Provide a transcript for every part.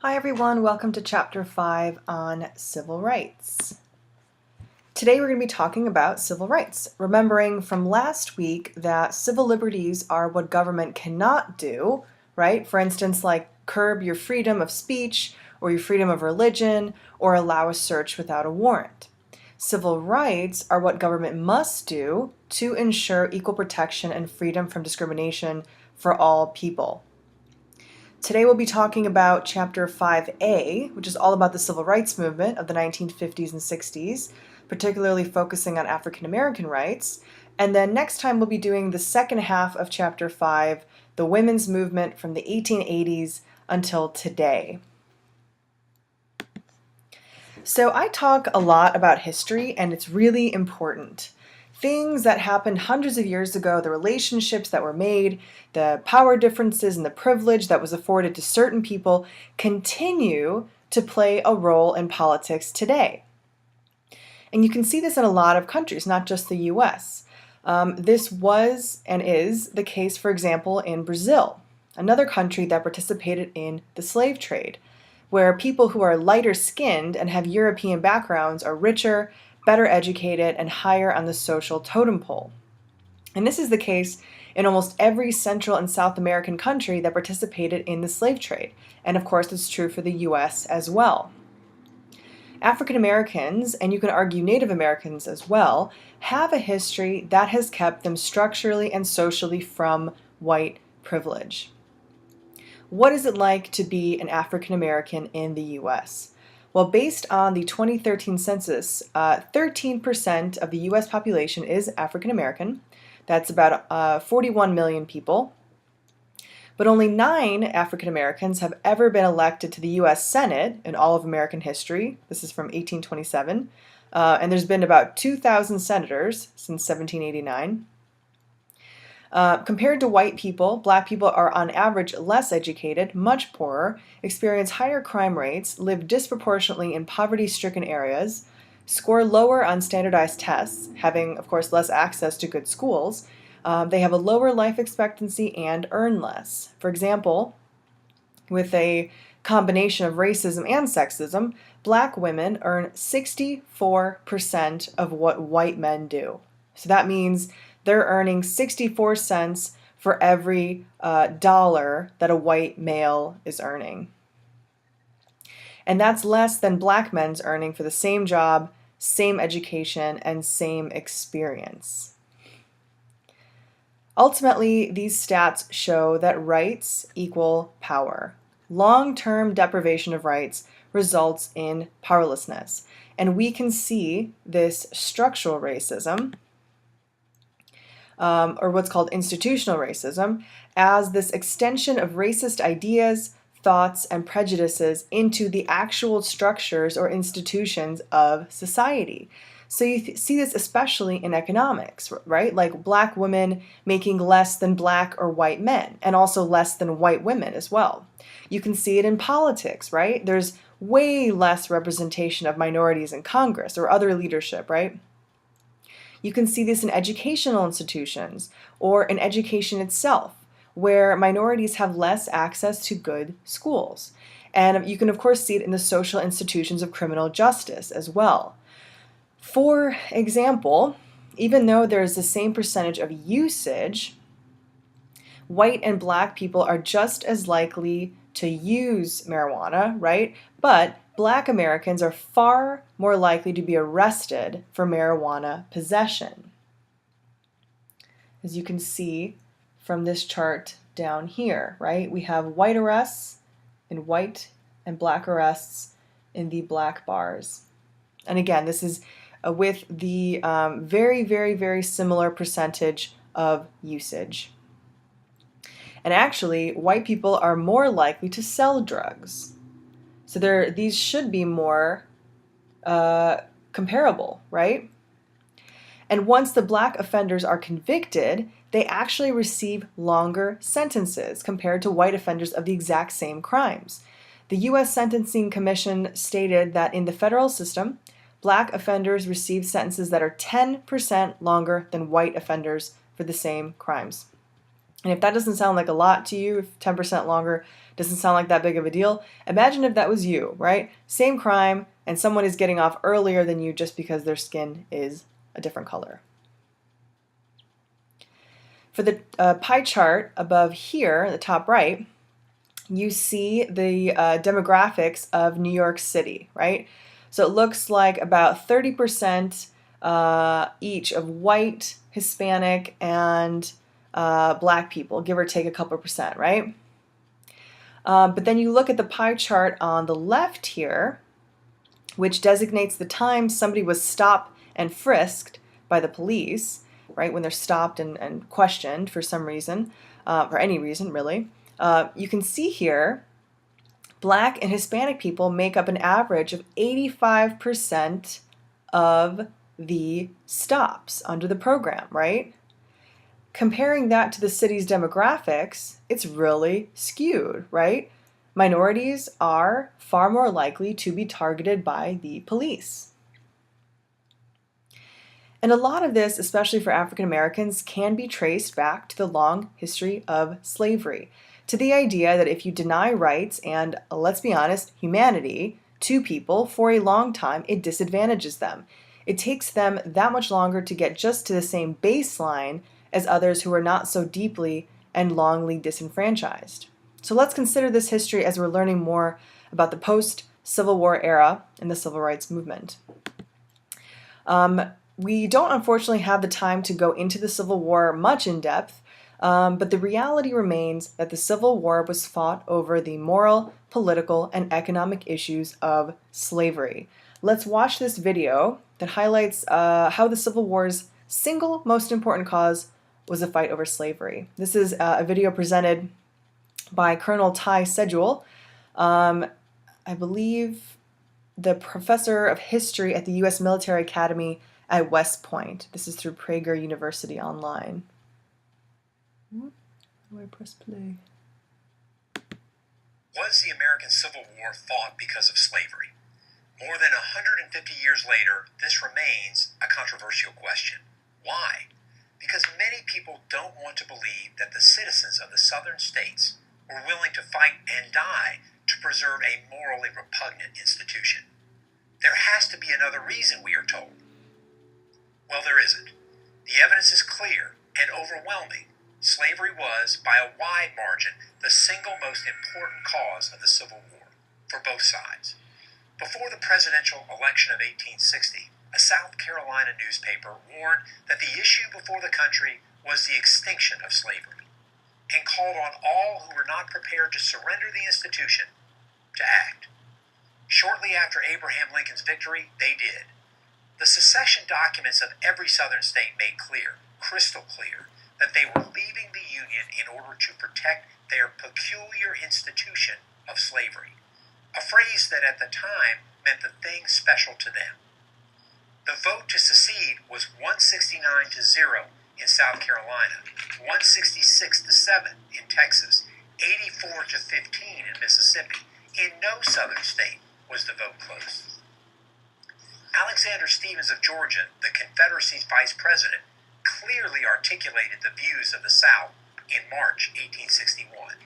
Hi everyone, welcome to Chapter 5 on Civil Rights. Today we're going to be talking about civil rights, remembering from last week that civil liberties are what government cannot do, right? For instance, like curb your freedom of speech or your freedom of religion or allow a search without a warrant. Civil rights are what government must do to ensure equal protection and freedom from discrimination for all people. Today we'll be talking about Chapter 5A, which is all about the civil rights movement of the 1950s and 60s, particularly focusing on African American rights. And then next time we'll be doing the second half of Chapter 5, the women's movement from the 1880s until today. So I talk a lot about history, and it's really important. Things that happened hundreds of years ago, the relationships that were made, the power differences and the privilege that was afforded to certain people continue to play a role in politics today. And you can see this in a lot of countries, not just the US. This was and is the case, for example, in Brazil, another country that participated in the slave trade, where people who are lighter skinned and have European backgrounds are richer, better educated, and higher on the social totem pole. And this is the case in almost every Central and South American country that participated in the slave trade. And of course, it's true for the US as well. African Americans, and you can argue Native Americans as well, have a history that has kept them structurally and socially from white privilege. What is it like to be an African American in the US? Well, based on the 2013 census, 13% of the U.S. population is African American. That's about 41 million people. But only 9 African Americans have ever been elected to the U.S. Senate in all of American history. This is from 1827. And there's been about 2,000 senators since 1789. Compared to white people, black people are on average less educated, much poorer, experience higher crime rates, live disproportionately in poverty-stricken areas, score lower on standardized tests, having, of course, less access to good schools. They have a lower life expectancy and earn less. For example, with a combination of racism and sexism, black women earn 64% of what white men do. So that means they're earning 64 cents for every dollar that a white male is earning. And that's less than black men's earning for the same job, same education, and same experience. Ultimately, these stats show that rights equal power. Long-term deprivation of rights results in powerlessness. And we can see this structural racism, or what's called institutional racism, as this extension of racist ideas, thoughts, and prejudices into the actual structures or institutions of society. So you see this especially in economics, right? Like black women making less than black or white men, and also less than white women as well. You can see it in politics, right? There's way less representation of minorities in Congress or other leadership, right? You can see this in educational institutions or in education itself, where minorities have less access to good schools. And you can, of course, see it in the social institutions of criminal justice as well. For example, even though there is the same percentage of usage, white and black people are just as likely to use marijuana, right? But black Americans are far more likely to be arrested for marijuana possession, as you can see from this chart down here, right? We have white arrests in white and black arrests in the black bars. And again, this is with the very, very, very similar percentage of usage. And actually, white people are more likely to sell drugs. So these should be more comparable, right? And once the black offenders are convicted, they actually receive longer sentences compared to white offenders of the exact same crimes. The U.S. Sentencing Commission stated that in the federal system, black offenders receive sentences that are 10% longer than white offenders for the same crimes. And if that doesn't sound like a lot to you, if 10% longer Doesn't sound like that big of a deal. Imagine if that was you, right? Same crime, and someone is getting off earlier than you just because their skin is a different color. For the pie chart above here, the top right, you see the demographics of New York City, right? So it looks like about 30% each of white, Hispanic, and black people, give or take a couple percent, right? But then you look at the pie chart on the left here, which designates the time somebody was stopped and frisked by the police, right? When they're stopped and questioned for some reason, for any reason really. You can see here, Black and Hispanic people make up an average of 85% of the stops under the program, right? Comparing that to the city's demographics, it's really skewed, right? Minorities are far more likely to be targeted by the police. And a lot of this, especially for African Americans, can be traced back to the long history of slavery, to the idea that if you deny rights and, let's be honest, humanity to people for a long time, it disadvantages them. It takes them that much longer to get just to the same baseline as others who are not so deeply and longly disenfranchised. So let's consider this history as we're learning more about the post-Civil War era and the Civil Rights Movement. We don't unfortunately have the time to go into the Civil War much in depth, but the reality remains that the Civil War was fought over the moral, political, and economic issues of slavery. Let's watch this video that highlights how the Civil War's single most important cause was a fight over slavery. This is a video presented by Colonel Ty Sedgwill, I believe the professor of history at the U.S. Military Academy at West Point. This is through Prager University Online. How do I press play? Was the American Civil War fought because of slavery? More than 150 years later, this remains a controversial question. Why? Because many people don't want to believe that the citizens of the southern states were willing to fight and die to preserve a morally repugnant institution. There has to be another reason, we are told. Well, there isn't. The evidence is clear and overwhelming. Slavery was, by a wide margin, the single most important cause of the Civil War, for both sides. Before the presidential election of 1860, a South Carolina newspaper warned that the issue before the country was the extinction of slavery, and called on all who were not prepared to surrender the institution to act. Shortly after Abraham Lincoln's victory, they did. The secession documents of every southern state made clear, crystal clear, that they were leaving the Union in order to protect their peculiar institution of slavery, a phrase that at the time meant the thing special to them. The vote to secede was 169-0 in South Carolina, 166-7 in Texas, 84-15 in Mississippi. In no southern state was the vote close. Alexander Stephens of Georgia, the Confederacy's vice president, clearly articulated the views of the South in March 1861.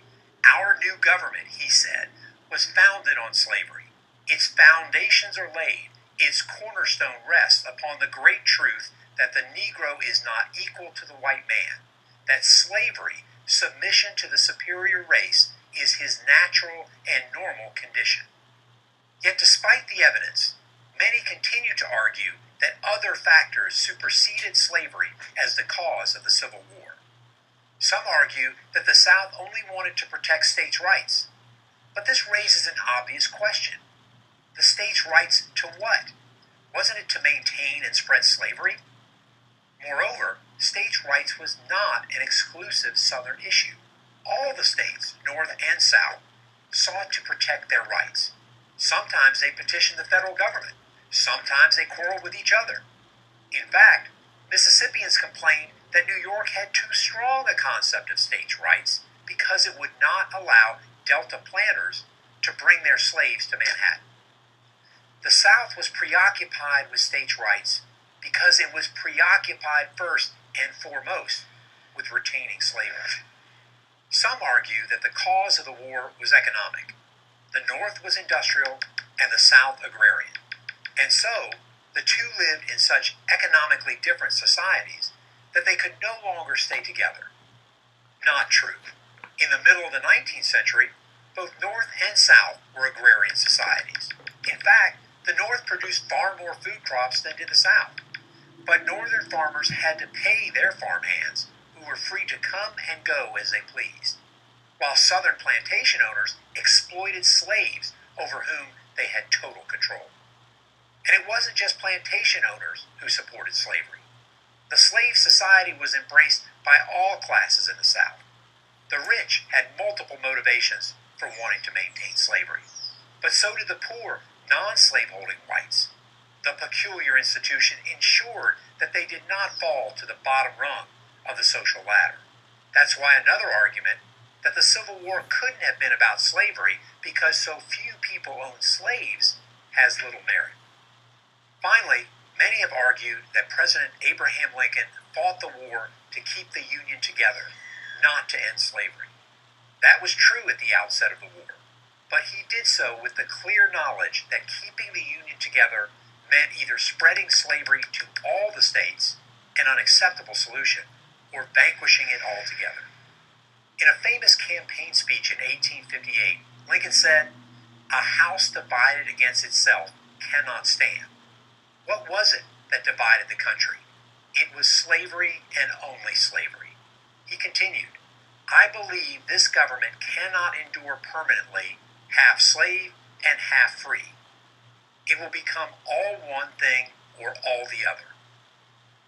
Our new government, he said, was founded on slavery. Its foundations are laid. Its cornerstone rests upon the great truth that the Negro is not equal to the white man, that slavery, submission to the superior race, is his natural and normal condition. Yet despite the evidence, many continue to argue that other factors superseded slavery as the cause of the Civil War. Some argue that the South only wanted to protect states' rights. But this raises an obvious question. The states' rights to what? Wasn't it to maintain and spread slavery? Moreover, states' rights was not an exclusive Southern issue. All the states, North and South, sought to protect their rights. Sometimes they petitioned the federal government. Sometimes they quarreled with each other. In fact, Mississippians complained that New York had too strong a concept of states' rights because it would not allow Delta planters to bring their slaves to Manhattan. The South was preoccupied with states' rights because it was preoccupied first and foremost with retaining slavery. Some argue that the cause of the war was economic. The North was industrial and the South agrarian. And so, the two lived in such economically different societies that they could no longer stay together. Not true. In the middle of the 19th century, both North and South were agrarian societies. In fact, the North produced far more food crops than did the South. But Northern farmers had to pay their farm hands, who were free to come and go as they pleased, while Southern plantation owners exploited slaves over whom they had total control. And it wasn't just plantation owners who supported slavery. The slave society was embraced by all classes in the South. The rich had multiple motivations for wanting to maintain slavery, but so did the poor, non-slaveholding whites. The peculiar institution ensured that they did not fall to the bottom rung of the social ladder. That's why another argument that the Civil War couldn't have been about slavery because so few people owned slaves has little merit. Finally, many have argued that President Abraham Lincoln fought the war to keep the Union together, not to end slavery. That was true at the outset of the war, but he did so with the clear knowledge that keeping the Union together meant either spreading slavery to all the states, an unacceptable solution, or vanquishing it altogether. In a famous campaign speech in 1858, Lincoln said, "A house divided against itself cannot stand." What was it that divided the country? It was slavery and only slavery. He continued, "I believe this government cannot endure permanently half slave and half free. It will become all one thing or all the other."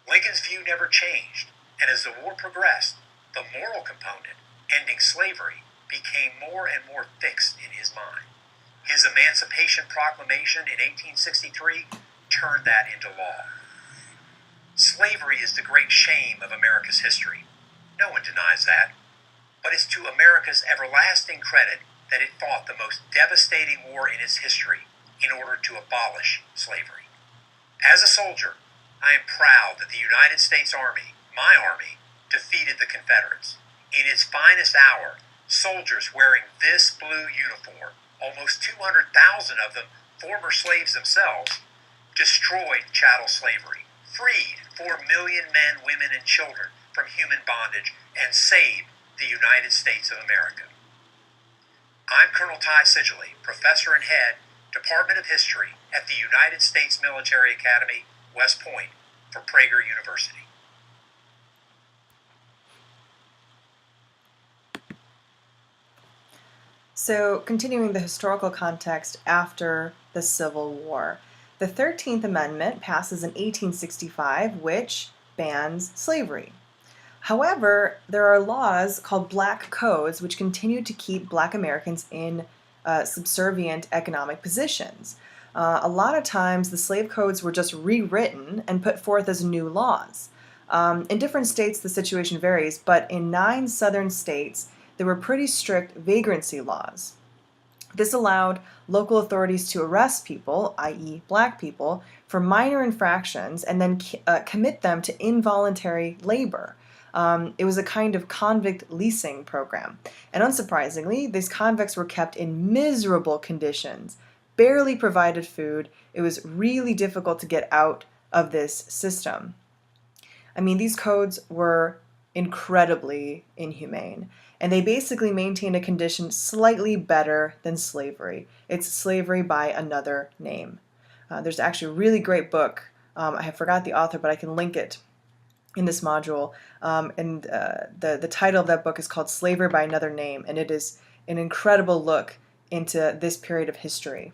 Lincoln's view never changed, and as the war progressed, the moral component, ending slavery, became more and more fixed in his mind. His Emancipation Proclamation in 1863 turned that into law. Slavery is the great shame of America's history. No one denies that. But it's to America's everlasting credit that it fought the most devastating war in its history in order to abolish slavery. As a soldier, I am proud that the United States Army, my army, defeated the Confederates. In its finest hour, soldiers wearing this blue uniform, almost 200,000 of them former slaves themselves, destroyed chattel slavery, freed 4 million men, women, and children from human bondage, and saved the United States of America. I'm Colonel Ty Sidgley, Professor and Head, Department of History at the United States Military Academy, West Point, for Prager University. So, continuing the historical context after the Civil War, the 13th Amendment passes in 1865, which bans slavery. However, there are laws called Black Codes which continue to keep Black Americans in subservient economic positions. A lot of times, the slave codes were just rewritten and put forth as new laws. In different states, the situation varies, but in 9 southern states, there were pretty strict vagrancy laws. This allowed local authorities to arrest people, i.e. Black people, for minor infractions and then commit them to involuntary labor. It was a kind of convict leasing program. And unsurprisingly, these convicts were kept in miserable conditions, barely provided food. It was really difficult to get out of this system. I mean, these codes were incredibly inhumane, and they basically maintained a condition slightly better than slavery. It's slavery by another name. There's actually a really great book. I have forgot the author, but I can link it in this module. The title of that book is called Slavery by Another Name, and it is an incredible look into this period of history.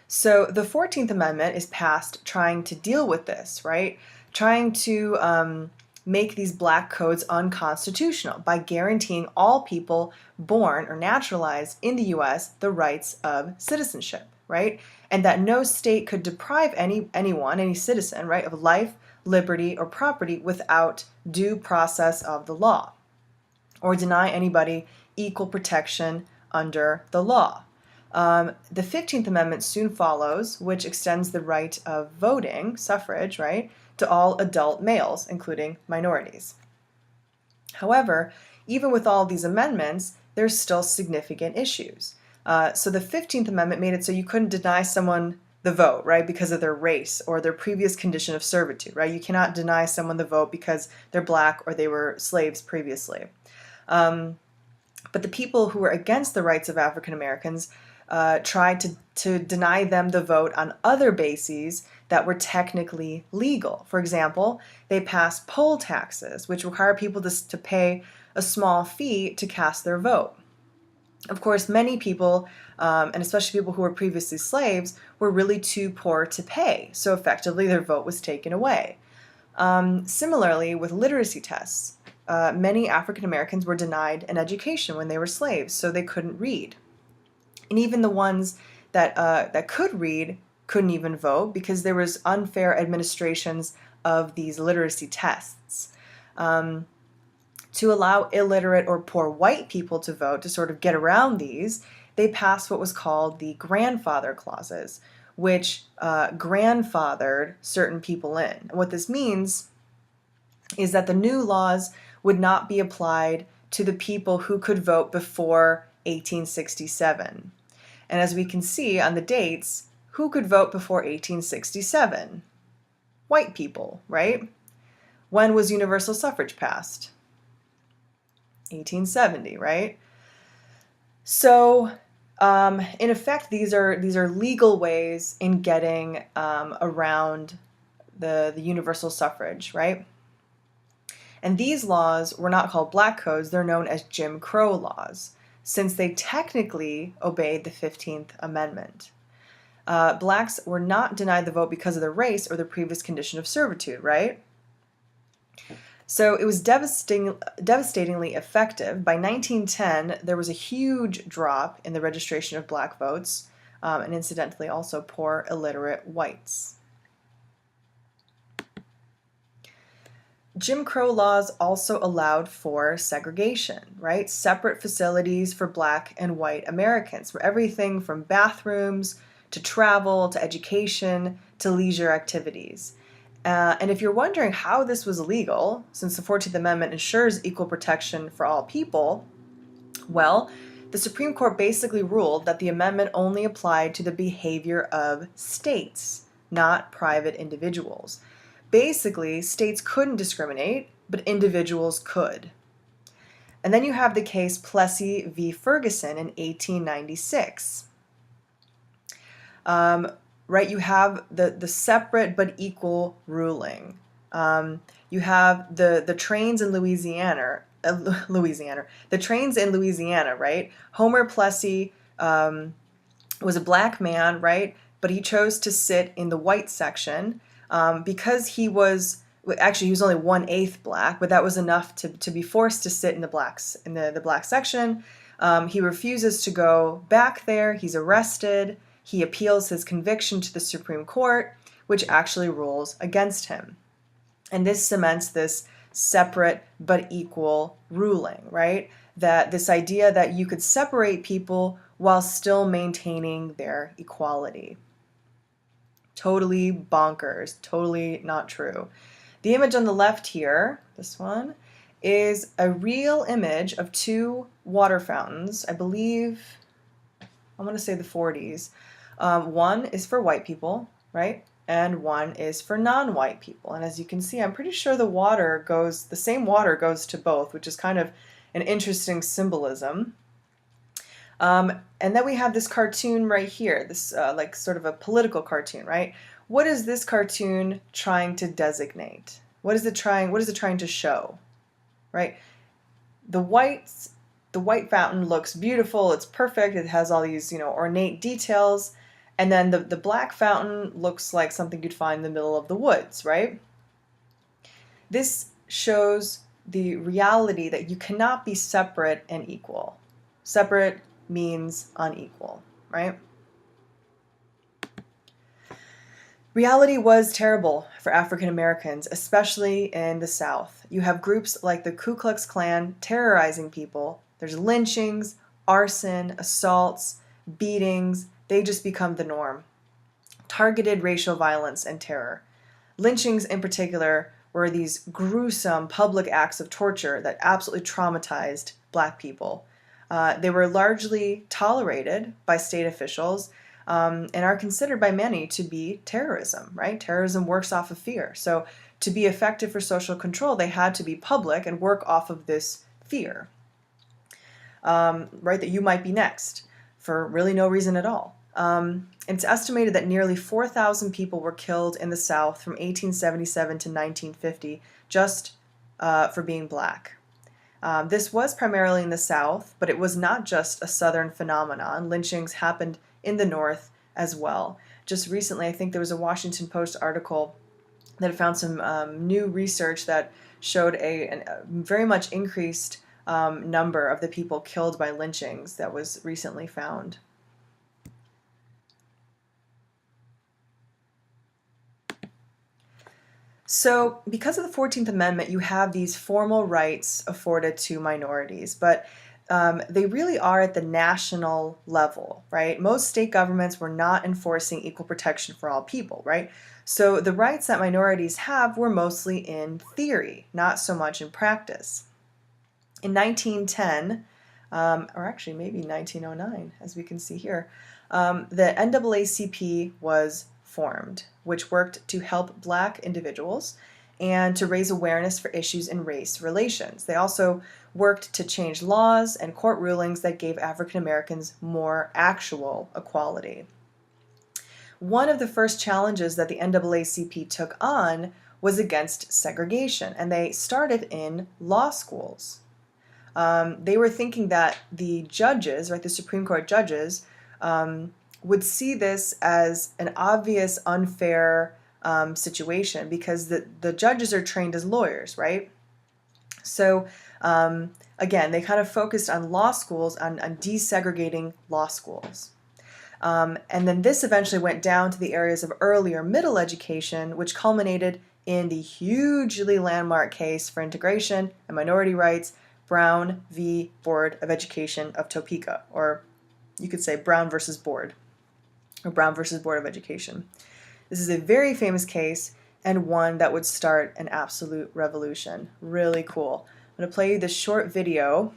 So the 14th Amendment is passed trying to deal with this, right? Trying to make these black codes unconstitutional by guaranteeing all people born or naturalized in the U.S. the rights of citizenship, right? And that no state could deprive any citizen, right, of life, liberty, or property without due process of the law, or deny anybody equal protection under the law. The 15th Amendment soon follows, which extends the right of voting, suffrage, right, to all adult males, including minorities. However, even with all these amendments, there's still significant issues. So the 15th Amendment made it so you couldn't deny someone the vote, right, because of their race or their previous condition of servitude, right? You cannot deny someone the vote because they're black or they were slaves previously. But the people who were against the rights of African Americans tried to deny them the vote on other bases that were technically legal. For example, they passed poll taxes, which require people to pay a small fee to cast their vote. Of course, many people, and especially people who were previously slaves, were really too poor to pay, so effectively their vote was taken away. Similarly, with literacy tests, many African Americans were denied an education when they were slaves, so they couldn't read. And even the ones that could read couldn't even vote because there was unfair administrations of these literacy tests. To allow illiterate or poor white people to vote, to sort of get around these, they passed what was called the grandfather clauses, which grandfathered certain people in. And what this means is that the new laws would not be applied to the people who could vote before 1867. And as we can see on the dates, who could vote before 1867? White people, right? When was universal suffrage passed? 1870, right? So, in effect, these are legal ways in getting around the universal suffrage, right? And these laws were not called black codes, they're known as Jim Crow laws, since they technically obeyed the 15th Amendment. Blacks were not denied the vote because of their race or their previous condition of servitude, right? So it was devastatingly effective. By 1910, there was a huge drop in the registration of black votes, and incidentally also poor illiterate whites. Jim Crow laws also allowed for segregation, right? Separate facilities for black and white Americans, for everything from bathrooms to travel to education to leisure activities. And if you're wondering how this was legal, since the 14th Amendment ensures equal protection for all people, well, the Supreme Court basically ruled that the amendment only applied to the behavior of states, not private individuals. Basically, states couldn't discriminate, but individuals could. And then you have the case Plessy v. Ferguson in 1896. Right, you have the separate but equal ruling. You have the trains in Louisiana, the trains in Louisiana, right? Homer Plessy was a black man, right? But he chose to sit in the white section because he was only 1/8 black, but that was enough to be forced to sit in the black section. He refuses to go back there. He's arrested. He appeals his conviction to the Supreme Court, which actually rules against him. And this cements this separate but equal ruling, right? That this idea that you could separate people while still maintaining their equality. Totally bonkers, totally not true. The image on the left here, this one, is a real image of two water fountains, I believe, I want to say the 40s. One is for white people, right? And one is for non-white people. And as you can see, I'm pretty sure the same water goes to both, which is kind of an interesting symbolism. And then we have this cartoon right here, this like sort of a political cartoon, right? What is this cartoon trying to designate? What is it trying to show, right? The white fountain looks beautiful, it's perfect, it has all these, ornate details. And then the black fountain looks like something you'd find in the middle of the woods, right? This shows the reality that you cannot be separate and equal. Separate means unequal, right? Reality was terrible for African Americans, especially in the South. You have groups like the Ku Klux Klan terrorizing people. There's lynchings, arson, assaults, beatings. They just become the norm. Targeted racial violence and terror. Lynchings in particular were these gruesome public acts of torture that absolutely traumatized Black people. They were largely tolerated by state officials and are considered by many to be terrorism, right? Terrorism works off of fear. So to be effective for social control, they had to be public and work off of this fear, right? That you might be next for really no reason at all. It's estimated that nearly 4,000 people were killed in the South from 1877 to 1950 just for being Black. This was primarily in the South, but it was not just a Southern phenomenon. Lynchings happened in the North as well. Just recently, I think there was a Washington Post article that found some new research that showed a very much increased number of the people killed by lynchings that was recently found. So, because of the 14th Amendment, you have these formal rights afforded to minorities, but they really are at the national level, right? Most state governments were not enforcing equal protection for all people, right? So, the rights that minorities have were mostly in theory, not so much in practice. In 1910, or actually maybe 1909, as we can see here, the NAACP was formed, which worked to help Black individuals and to raise awareness for issues in race relations. They also worked to change laws and court rulings that gave African Americans more actual equality. One of the first challenges that the NAACP took on was against segregation, and they started in law schools. They were thinking that the judges, right, the Supreme Court judges, would see this as an obvious unfair situation because the judges are trained as lawyers, right? So again, they kind of focused on law schools, on desegregating law schools. And then this eventually went down to the areas of early or middle education, which culminated in the hugely landmark case for integration and minority rights, Brown v. Board of Education of Topeka, or you could say Brown versus Board, or Brown versus Board of Education. This is a very famous case and one that would start an absolute revolution. Really cool. I'm going to play you this short video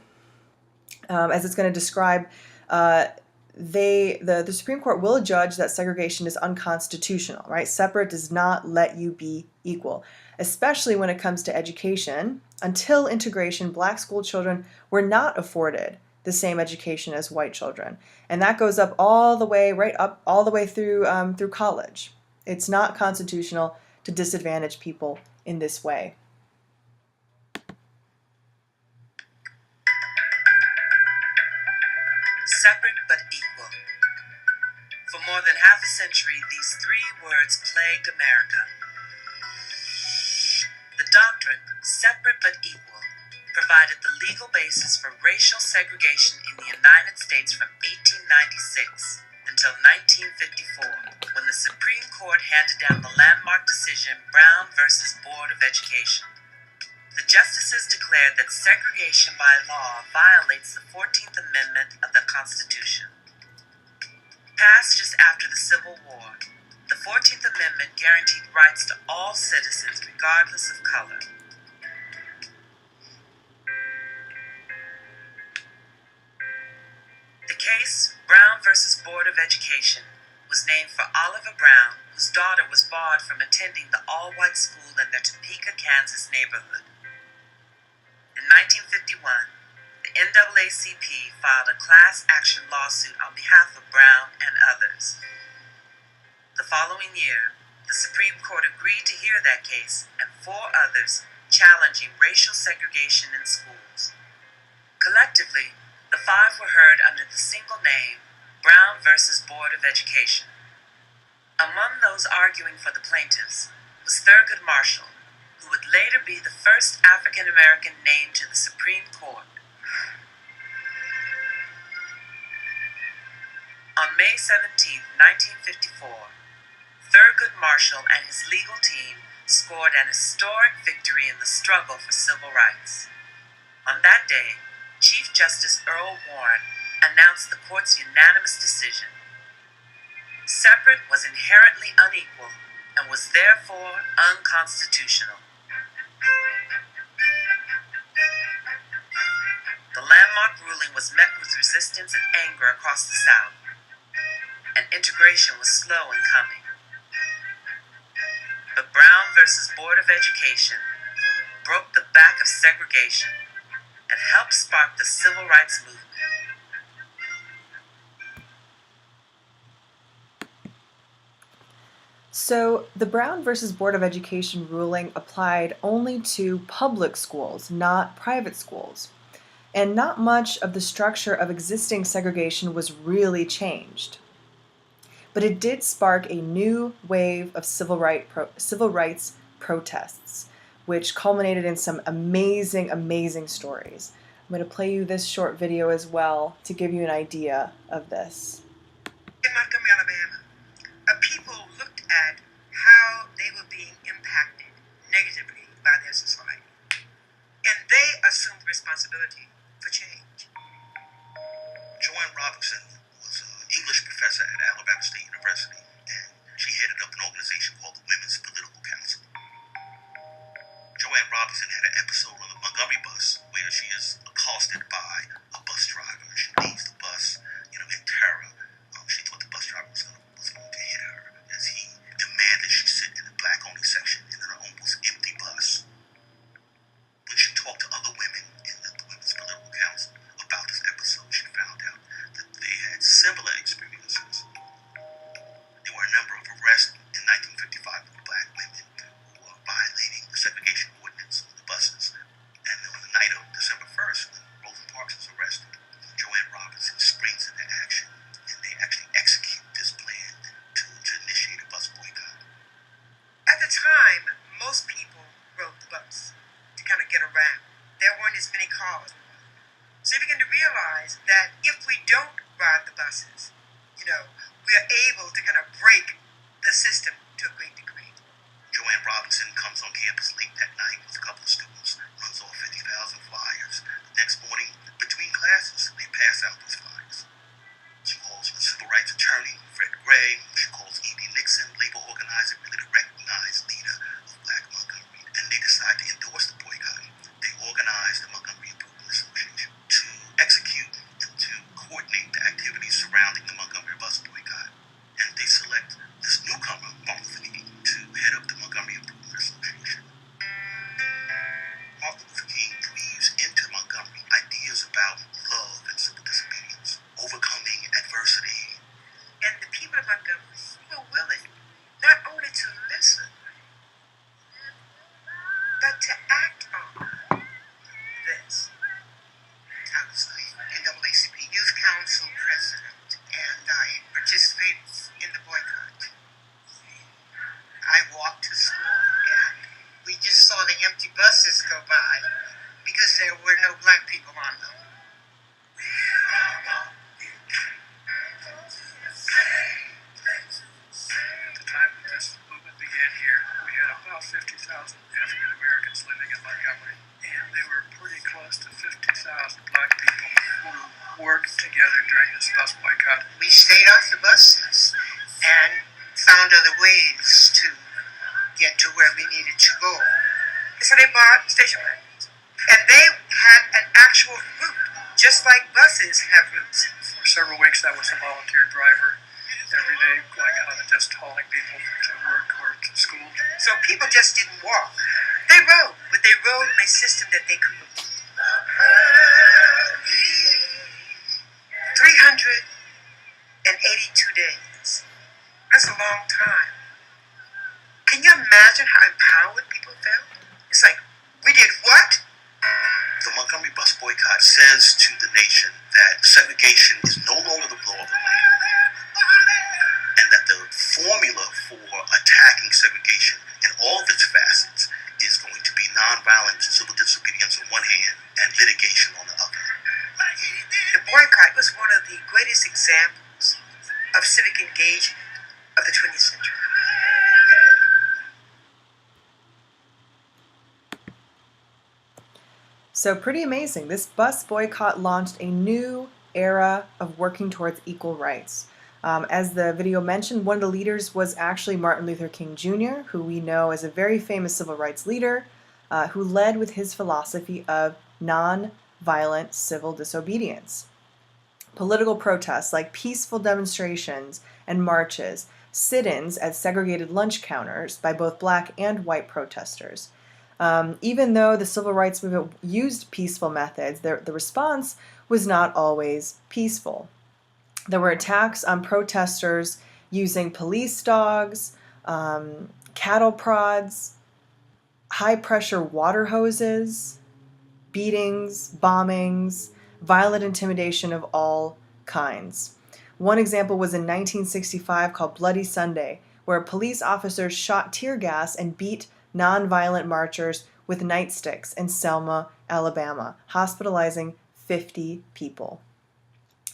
as it's going to describe the Supreme Court will judge that segregation is unconstitutional, right? Separate does not let you be equal, especially when it comes to education. Until integration, Black school children were not afforded the same education as white children, and that goes up all the way, right up all the way through college. It's not constitutional to disadvantage people in this way. Separate but equal. For more than half a century, these three words plagued America. The doctrine, separate but equal, provided the legal basis for racial segregation in the United States from 1896 until 1954, when the Supreme Court handed down the landmark decision Brown versus Board of Education. The justices declared that segregation by law violates the 14th Amendment of the Constitution. Passed just after the Civil War, the 14th Amendment guaranteed rights to all citizens regardless of color. The case, Brown versus Board of Education, was named for Oliver Brown, whose daughter was barred from attending the all-white school in their Topeka, Kansas neighborhood. In 1951, the NAACP filed a class action lawsuit on behalf of Brown and others. The following year, the Supreme Court agreed to hear that case and 4 others challenging racial segregation in schools. Collectively, the 5 were heard under the single name Brown versus Board of Education. Among those arguing for the plaintiffs was Thurgood Marshall, who would later be the first African American named to the Supreme Court. On May 17, 1954, Thurgood Marshall and his legal team scored an historic victory in the struggle for civil rights. On that day, Chief Justice Earl Warren announced the court's unanimous decision. Separate was inherently unequal and was therefore unconstitutional. landmark ruling was met with resistance and anger across the South, and integration was slow in coming. But Brown versus Board of Education broke the back of segregation and helped spark the civil rights movement. So, the Brown versus Board of Education ruling applied only to public schools, not private schools. And not much of the structure of existing segregation was really changed. But it did spark a new wave of civil rights protests, which culminated in some amazing stories. I'm going to play you this short video as well to give you an idea of this. In Montgomery, Alabama, people looked at how they were being impacted negatively by their society, and they assumed responsibility for change. Joanne Robinson was an English professor at Alabama State University, and she headed up an organization called the Women's Political Council. Joanne Robinson had an episode on the Montgomery bus where she is accosted by a bus driver. She leaves the bus, in terror. She thought the bus driver was going to hit her as he demanded she sit in the black-only section in an almost empty bus. When she talked to other women in the Women's Political Council about this episode, she found out that they had similar experiences. There were a number of arrests in 1955 of black women who were violating the segregation ordinance on the buses. And on the night of December 1st, when Rosa Parks was arrested, Joanne Robinson springs into action, and they actually execute this plan to initiate a bus boycott. At the time, most people rode the bus to kind of get around. There weren't as many cars. So you begin to realize that if we don't ride the buses, we are able to kind of break the system to a great degree. Joanne Robinson comes on campus late that night with a couple of students, runs off 50,000 flyers. The next morning, between classes, they pass out those flyers. She calls the civil rights attorney, Fred Gray. She calls E.B. Nixon, labor organizer, really the recognized leader of Black Montgomery, and they decide to endorse the boycott. They organize the Montgomery Improvement Association to execute and to coordinate the activities surrounding the Montgomery bus boycott. And they select this newcomer, Martin Luther King, to head up the Montgomery Improvement Association. Martin Luther King weaves into Montgomery ideas about love and civil disobedience, overcoming adversity. And the people of Montgomery were willing not only to listen, but to act on this. I was the NAACP Youth Council president, and I participated in the boycott. I walked to school, and we just saw the empty buses go by because there were no black people on them. At the time that this movement began here, we had about 50,000 African Americans living in Montgomery, and there were pretty close to 50,000 black people who worked together during this bus boycott. We stayed off the buses and found other ways to get to where we needed to go. So they bought station wagons. And they had an actual route, just like buses have routes. For several weeks, I was a volunteer driver every day, going out and just hauling people to work or to school. So people just didn't walk. They rode, but they rode in a system that they could. 382 days. That's a long time. Can you imagine how empowered people felt? It's like, we did what? The Montgomery bus boycott says to the nation that segregation is no longer the law of the land, and that the formula for attacking segregation in all of its facets is going to be nonviolent civil disobedience on one hand and litigation on the other. The boycott was one of the greatest examples of civic engagement of the 20th century. So pretty amazing. This bus boycott launched a new era of working towards equal rights. As the video mentioned, one of the leaders was actually Martin Luther King Jr., who we know as a very famous civil rights leader, who led with his philosophy of violent civil disobedience. Political protests like peaceful demonstrations and marches, sit-ins at segregated lunch counters by both black and white protesters. Even though the civil rights movement used peaceful methods, the response was not always peaceful. There were attacks on protesters using police dogs, cattle prods, high-pressure water hoses, beatings, bombings, violent intimidation of all kinds. One example was in 1965 called Bloody Sunday, where police officers shot tear gas and beat nonviolent marchers with nightsticks in Selma, Alabama, hospitalizing 50 people.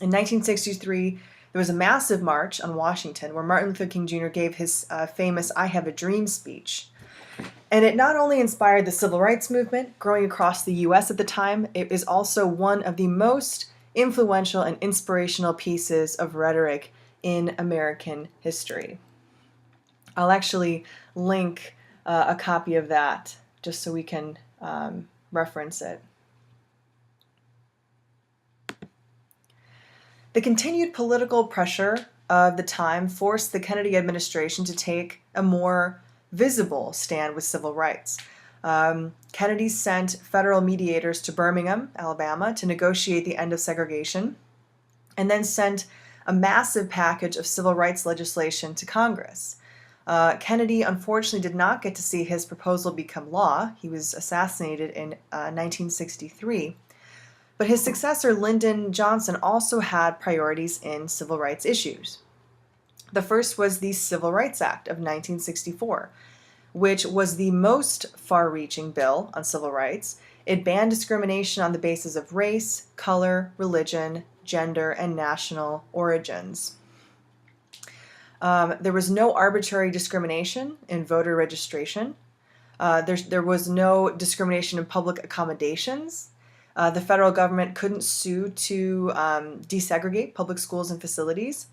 In 1963, there was a massive march on Washington where Martin Luther King Jr. gave his famous I Have a Dream speech. And it not only inspired the civil rights movement growing across the U.S. at the time, it is also one of the most influential and inspirational pieces of rhetoric in American history. I'll actually link a copy of that just so we can reference it. The continued political pressure of the time forced the Kennedy administration to take a more visible stand with civil rights. Kennedy sent federal mediators to Birmingham, Alabama, to negotiate the end of segregation, and then sent a massive package of civil rights legislation to Congress. Kennedy unfortunately did not get to see his proposal become law. He was assassinated in 1963. But his successor, Lyndon Johnson, also had priorities in civil rights issues. The first was the Civil Rights Act of 1964, which was the most far-reaching bill on civil rights. It banned discrimination on the basis of race, color, religion, gender, and national origins. There was no arbitrary discrimination in voter registration. There was no discrimination in public accommodations. The federal government couldn't sue to desegregate public schools and facilities.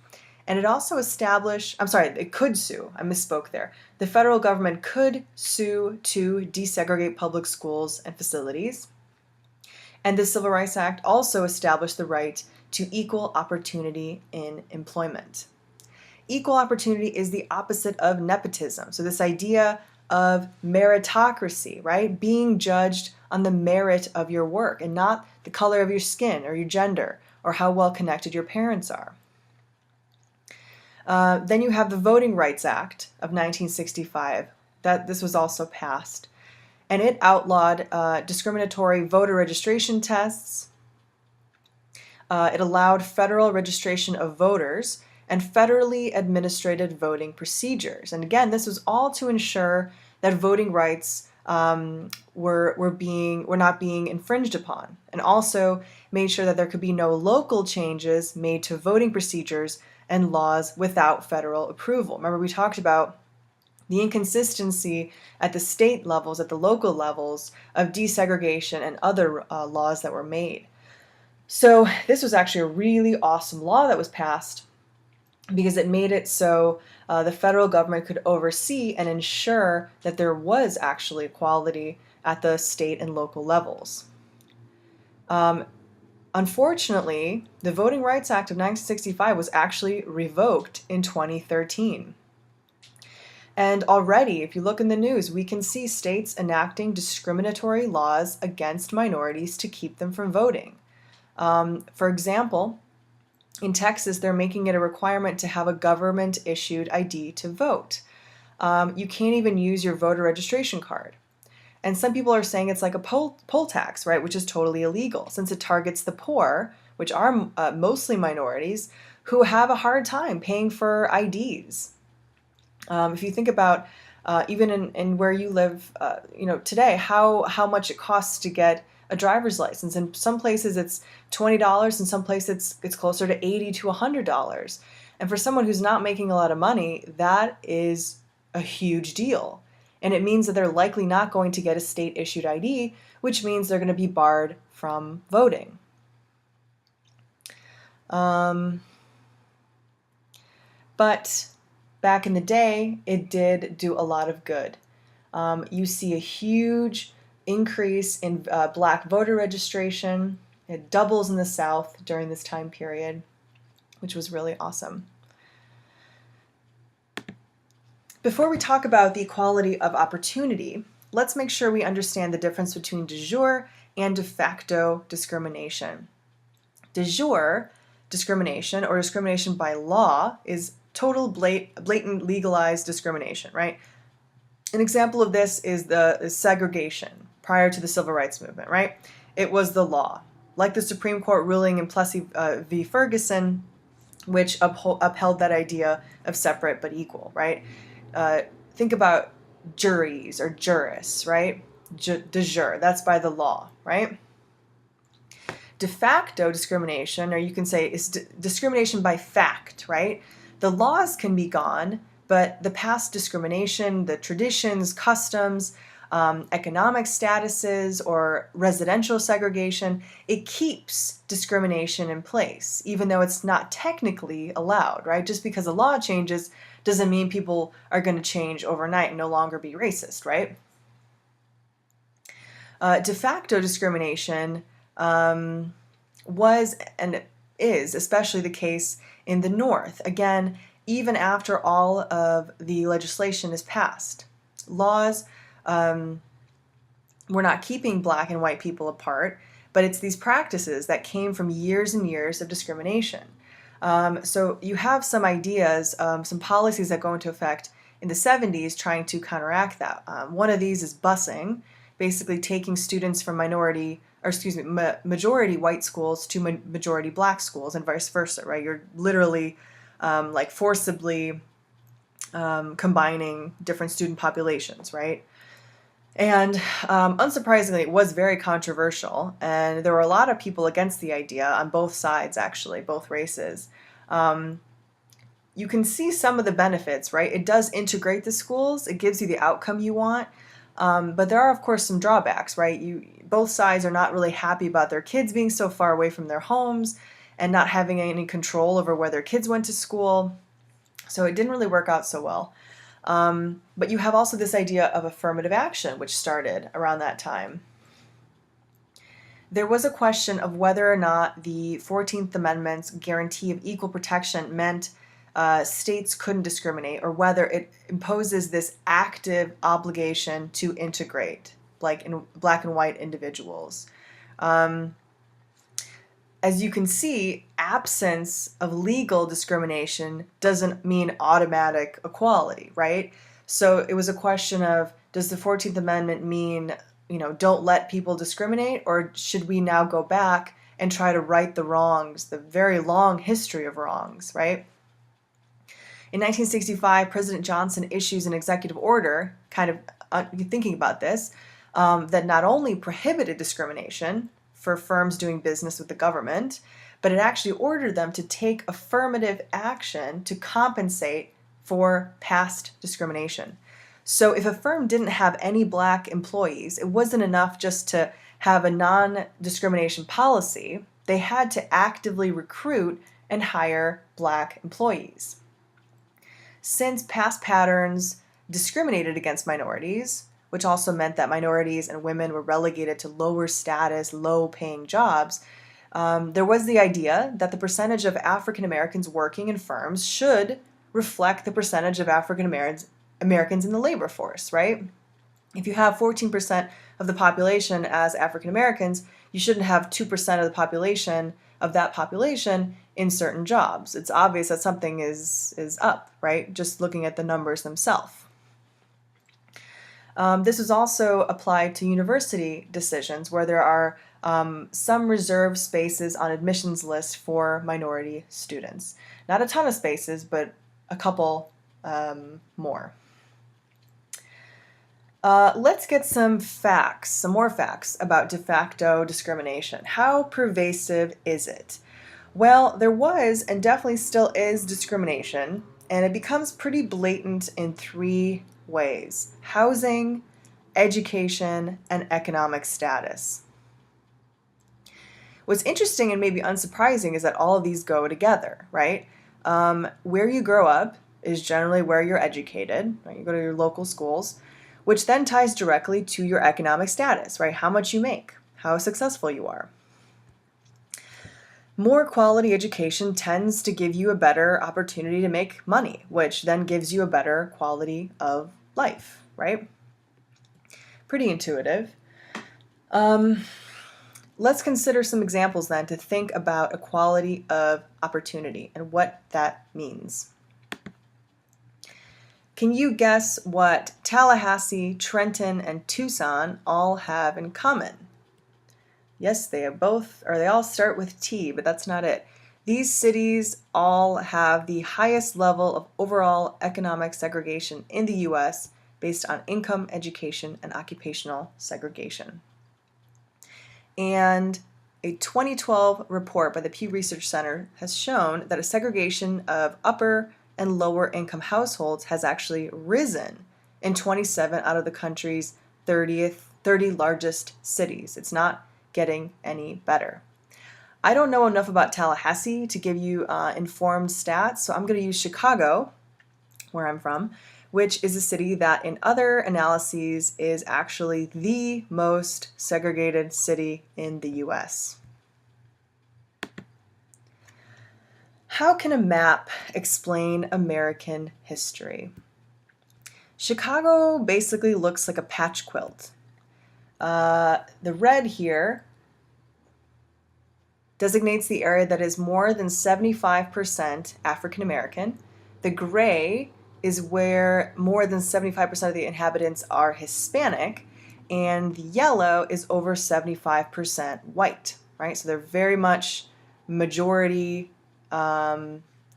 And it also established, it could sue, I misspoke there. The federal government could sue to desegregate public schools and facilities. And the Civil Rights Act also established the right to equal opportunity in employment. Equal opportunity is the opposite of nepotism. So this idea of meritocracy, right? Being judged on the merit of your work and not the color of your skin or your gender or how well connected your parents are. Then you have the Voting Rights Act of 1965. This was also passed. And it outlawed discriminatory voter registration tests. It allowed federal registration of voters and federally administered voting procedures. And again, this was all to ensure that voting rights were not being infringed upon, and also made sure that there could be no local changes made to voting procedures and laws without federal approval. Remember, we talked about the inconsistency at the state levels, at the local levels of desegregation and other laws that were made. So this was actually a really awesome law that was passed because it made it so the federal government could oversee and ensure that there was actually equality at the state and local levels. Unfortunately, the Voting Rights Act of 1965 was actually revoked in 2013. And already, if you look in the news, we can see states enacting discriminatory laws against minorities to keep them from voting. For example, in Texas, they're making it a requirement to have a government-issued ID to vote. You can't even use your voter registration card. And some people are saying it's like a poll tax, right, which is totally illegal since it targets the poor, which are mostly minorities, who have a hard time paying for IDs. If you think about even in where you live, today, how much it costs to get a driver's license. In some places it's $20, in some places it's closer to $80 to $100. And for someone who's not making a lot of money, that is a huge deal. And it means that they're likely not going to get a state-issued ID, which means they're going to be barred from voting. But back in the day, it did do a lot of good. You see a huge increase in black voter registration. It doubles in the South during this time period, which was really awesome. Before we talk about the equality of opportunity, let's make sure we understand the difference between de jure and de facto discrimination. De jure discrimination, or discrimination by law, is total blatant legalized discrimination, right? An example of this is the segregation prior to the Civil Rights Movement, right? It was the law. Like the Supreme Court ruling in Plessy v. Ferguson, which upheld that idea of separate but equal, right? Think about juries or jurists, right? De jure, that's by the law, right? De facto discrimination, or you can say is discrimination by fact, right? The laws can be gone, but the past discrimination, the traditions, customs, economic statuses, or residential segregation, it keeps discrimination in place, even though it's not technically allowed, right? Just because a law changes doesn't mean people are going to change overnight and no longer be racist, right? De facto discrimination was and is especially the case in the North. Again, even after all of the legislation is passed. Laws were not keeping black and white people apart, but it's these practices that came from years and years of discrimination. So you have some ideas, some policies that go into effect in the 70s trying to counteract that. One of these is busing, basically taking students from majority white schools to majority black schools and vice versa, right? You're literally like forcibly combining different student populations, right? And unsurprisingly, it was very controversial, and there were a lot of people against the idea on both sides, actually, both races. You can see some of the benefits, right? It does integrate the schools. It gives you the outcome you want. But there are, of course, some drawbacks, right? Both sides are not really happy about their kids being so far away from their homes and not having any control over where their kids went to school. So it didn't really work out so well. But you have also this idea of affirmative action, which started around that time. There was a question of whether or not the 14th Amendment's guarantee of equal protection meant states couldn't discriminate, or whether it imposes this active obligation to integrate, like in black and white individuals. As you can see, absence of legal discrimination doesn't mean automatic equality, right? So it was a question of, does the 14th Amendment mean, don't let people discriminate, or should we now go back and try to right the wrongs, the very long history of wrongs, right? In 1965, President Johnson issues an executive order, kind of thinking about this, that not only prohibited discrimination for firms doing business with the government, but it actually ordered them to take affirmative action to compensate for past discrimination. So if a firm didn't have any black employees, it wasn't enough just to have a non-discrimination policy. They had to actively recruit and hire black employees. Since past patterns discriminated against minorities, which also meant that minorities and women were relegated to lower status, low-paying jobs, there was the idea that the percentage of African Americans working in firms should reflect the percentage of African Americans in the labor force, right? If you have 14% of the population as African Americans, you shouldn't have 2% of the population in certain jobs. It's obvious that something is up, right? Just looking at the numbers themselves. This is also applied to university decisions where there are some reserved spaces on admissions lists for minority students. Not a ton of spaces, but a couple more. Let's get some more facts about de facto discrimination. How pervasive is it? Well, there was and definitely still is discrimination, and it becomes pretty blatant in three ways: housing, education, and economic status. What's interesting and maybe unsurprising is that all of these go together, right? Where you grow up is generally where you're educated, right? You go to your local schools, which then ties directly to your economic status, right? How much you make, how successful you are. More quality education tends to give you a better opportunity to make money, which then gives you a better quality of life, right? Pretty intuitive. Let's consider some examples then to think about equality of opportunity and what that means. Can you guess what Tallahassee, Trenton, and Tucson all have in common? Yes, they all start with T, but that's not it. These cities all have the highest level of overall economic segregation in the US based on income, education, and occupational segregation. And a 2012 report by the Pew Research Center has shown that a segregation of upper and lower income households has actually risen in 27 out of the country's 30 largest cities. It's not getting any better. I don't know enough about Tallahassee to give you informed stats, so I'm going to use Chicago, where I'm from, which is a city that in other analyses is actually the most segregated city in the US. How can a map explain American history? Chicago basically looks like a patch quilt. The red here designates the area that is more than 75% African American. The gray is where more than 75% of the inhabitants are Hispanic, and the yellow is over 75% white, right? So they're very much majority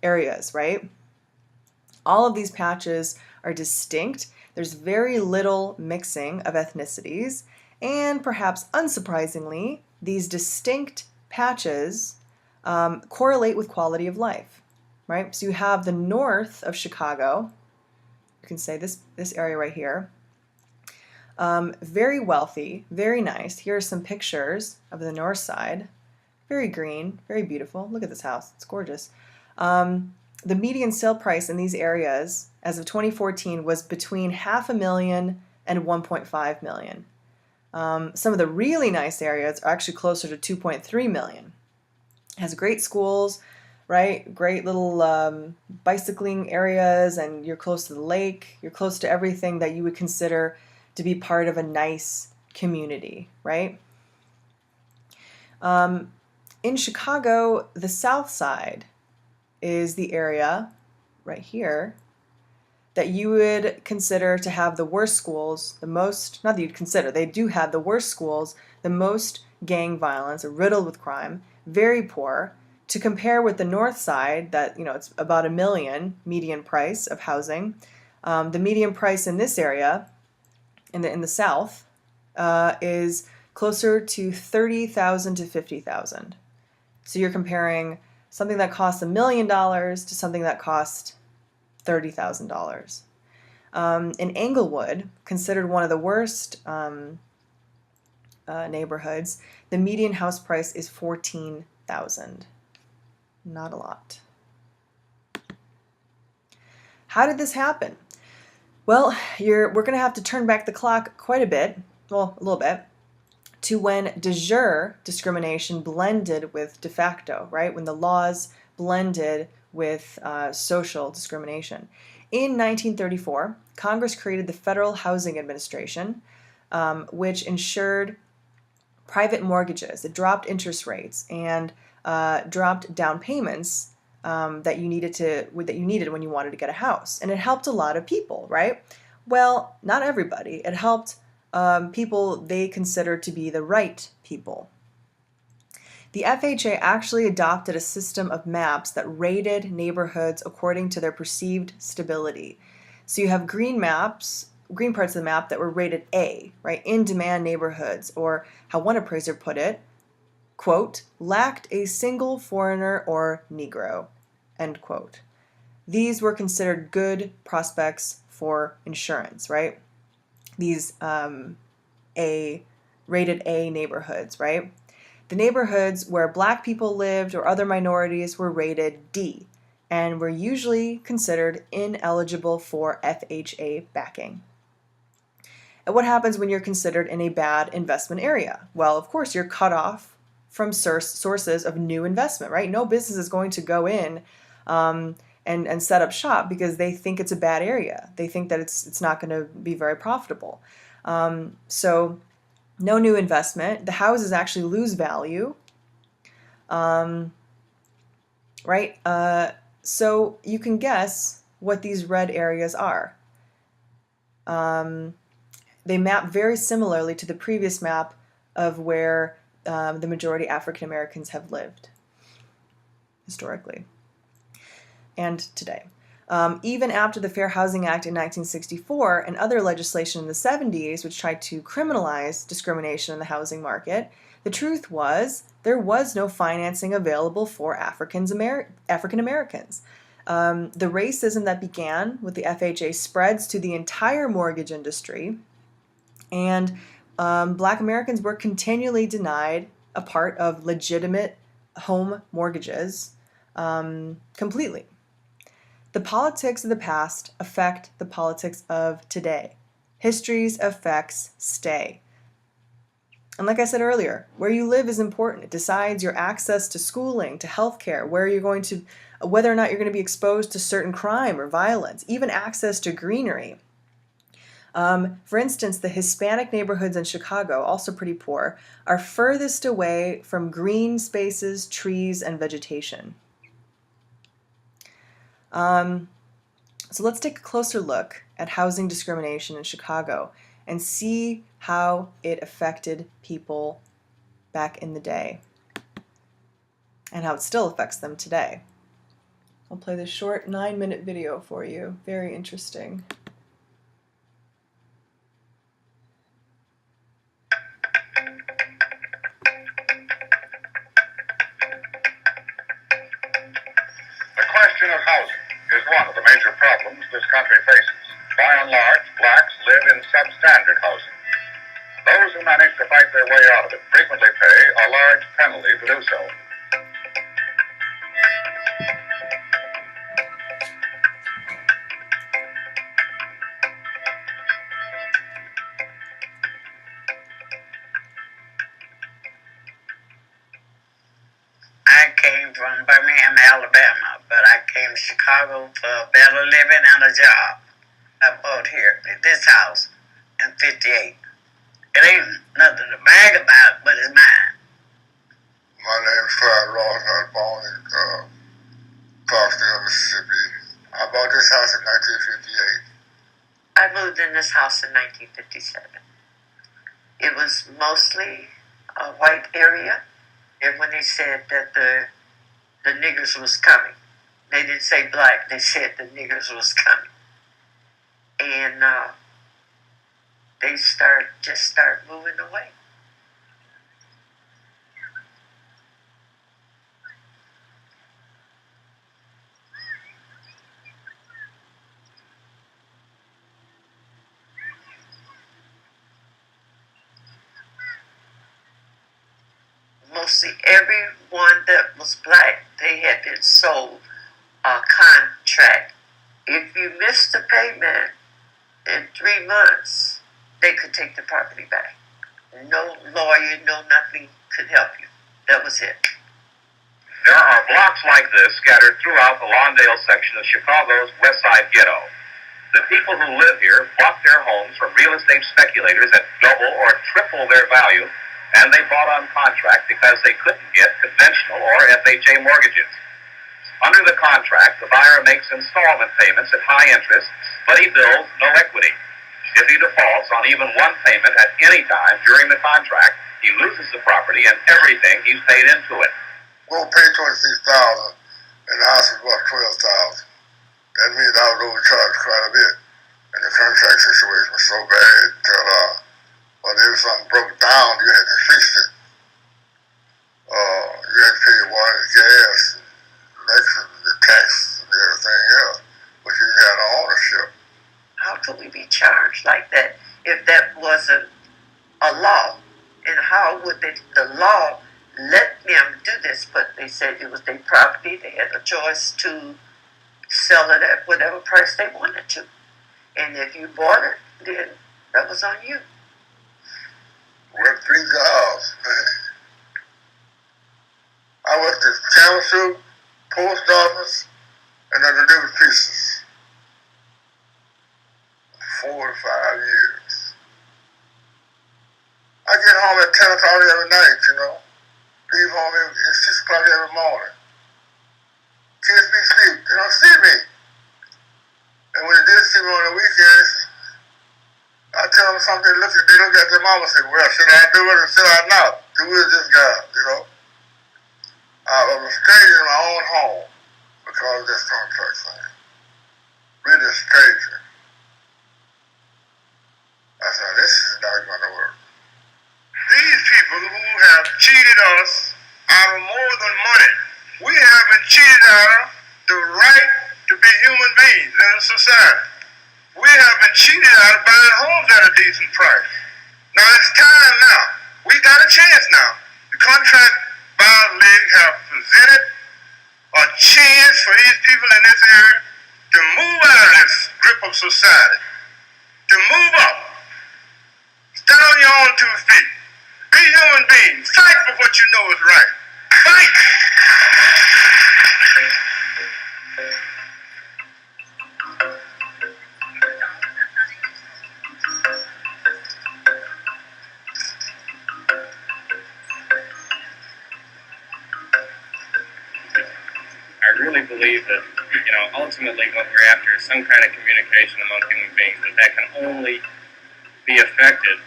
areas, right? All of these patches are distinct. There's very little mixing of ethnicities, and perhaps unsurprisingly, these distinct patches correlate with quality of life, right? So you have the north of Chicago, you can say this area right here, very wealthy, very nice. Here are some pictures of the north side. Very green, very beautiful. Look at this house, it's gorgeous. The median sale price in these areas as of 2014 was between $500,000 and $1.5 million. Some of the really nice areas are actually closer to $2.3 million. It has great schools, right? Great little bicycling areas, and you're close to the lake. You're close to everything that you would consider to be part of a nice community, right? In Chicago, the south side is the area right here that you would consider to have the worst schools, the most, not that you'd consider, they do have the worst schools, the most gang violence, riddled with crime, very poor, to compare with the north side that, it's about $1 million median price of housing. The median price in this area, in the south, is closer to $30,000 to $50,000. So you're comparing something that costs $1 million to something that costs $30,000. In Englewood, considered one of the worst neighborhoods, the median house price is $14,000. Not a lot. How did this happen? Well, we're going to have to turn back the clock quite a bit, well, a little bit, to when de jure discrimination blended with de facto, right? When the laws blended with social discrimination. In 1934, Congress created the Federal Housing Administration, which ensured private mortgages. It dropped interest rates and dropped down payments that you needed when you wanted to get a house. And it helped a lot of people, right? Well, not everybody. It helped people they considered to be the right people. The FHA actually adopted a system of maps that rated neighborhoods according to their perceived stability. So you have green parts of the map that were rated A, right, in-demand neighborhoods, or how one appraiser put it, quote, lacked a single foreigner or Negro, end quote. These were considered good prospects for insurance, right? These rated A neighborhoods, right? The neighborhoods where black people lived or other minorities were rated D and were usually considered ineligible for FHA backing. And what happens when you're considered in a bad investment area? Well, of course, you're cut off from sources of new investment, right? No business is going to go in and set up shop because they think it's a bad area. They think that it's not going to be very profitable. So no new investment. The houses actually lose value, right? So you can guess what these red areas are. They map very similarly to the previous map of where the majority African Americans have lived historically and today. Even after the Fair Housing Act in 1964 and other legislation in the 70s, which tried to criminalize discrimination in the housing market, the truth was there was no financing available for African Americans. The racism that began with the FHA spreads to the entire mortgage industry, and Black Americans were continually denied a part of legitimate home mortgages completely. The politics of the past affect the politics of today. History's effects stay. And like I said earlier, where you live is important. It decides your access to schooling, to healthcare, whether or not you're going to be exposed to certain crime or violence, even access to greenery. For instance, the Hispanic neighborhoods in Chicago, also pretty poor, are furthest away from green spaces, trees, and vegetation. So let's take a closer look at housing discrimination in Chicago and see how it affected people back in the day and how it still affects them today. I'll play this short 9-minute video for you. Very interesting. The question of housing is one of the major problems this country faces. By and large, blacks live in substandard housing. Those who manage to fight their way out of it frequently pay a large penalty to do so. I came from Birmingham, Alabama, but I came to Chicago for a better living and a job. I bought here at this house in '58. It ain't nothing to brag about, but it's mine. My name's Clyde Ross. I was born in Clarksville, Mississippi. I bought this house in 1958. I moved in this house in 1957. It was mostly a white area, and when they said that the niggers was coming, they didn't say black, they said the niggers was coming. And they start moving away. Mostly everyone that was black, they had been sold a contract. If you missed the payment in 3 months, they could take the property back. No lawyer, no nothing could help you. That was it. There are blocks like this scattered throughout the Lawndale section of Chicago's West Side Ghetto. The people who live here bought their homes from real estate speculators at double or triple their value, and they bought on contract because they couldn't get conventional or FHA mortgages. Under the contract, the buyer makes installment payments at high interest, but he bills no equity. If he defaults on even one payment at any time during the contract, he loses the property and everything he's paid into it. We'll pay $26,000 and the house was worth $12,000. That means I was overcharged quite a bit. And the contract situation was so bad till if something broke down, you had to fix it. You had to pay your water, gas, electric, the taxes, and everything else. But you had ownership. How could we be charged like that if that wasn't a law? And how would the law let them do this? But they said it was their property. They had a choice to sell it at whatever price they wanted to. And if you bought it, then that was on you. Worked 3 jobs. I worked at Channel Soup, Post Office, and I delivered pieces. 4 to 5 years. I get home at 10 o'clock every night, you know. Leave home at 6 o'clock every morning. Kids be asleep. They don't see me. And when they did see me on the weekends, I tell them something, they look at their mama and say, well, should I do it or should I not? Do it this guy, you know. I was a stranger in my own home because of this contract thing. Really a stranger. I said, this is not going to work. These people who have cheated us out of more than money, we haven't cheated out of the right to be human beings in a society. We have been cheated out of buying homes at a decent price. Now it's time now. We got a chance now. The contract buyers league have presented a chance for these people in this area to move out of this grip of society, to move up, stand on your own 2 feet, be human beings, fight for what you know is right. Fight! I really believe that, ultimately what we're after is some kind of communication among human beings, that can only be affected